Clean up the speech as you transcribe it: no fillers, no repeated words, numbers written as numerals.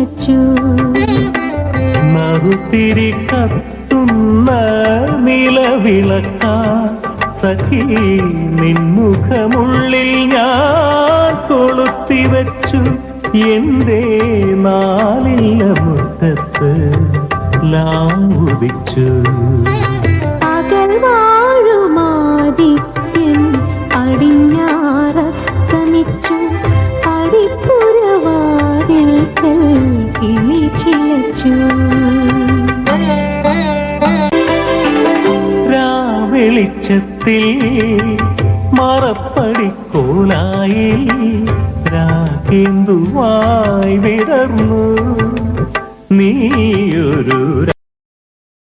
ചിലച്ചു. നറുത്തിരി കത്തുന്ന നിലവിളക്ക സഖി നിൻമുഖമുള്ളിൽ ഞാൻ കൊളുത്തിവച്ചു. എന്റെ നാലില്ല മുറ്റത്ത് ലാവുദിച്ചു. പകൽ വാഴുമാദിത്യൻ അടിഞ്ഞാറസ്തമിച്ചു. പടിപ്പുരവാതിൽ കിളി ചിലച്ചു. രാവെളിച്ചത്തിൽ മറപ്പടിക്കോലായി രാഗേന്ദുവായി വിടർന്നു. നീയൊരു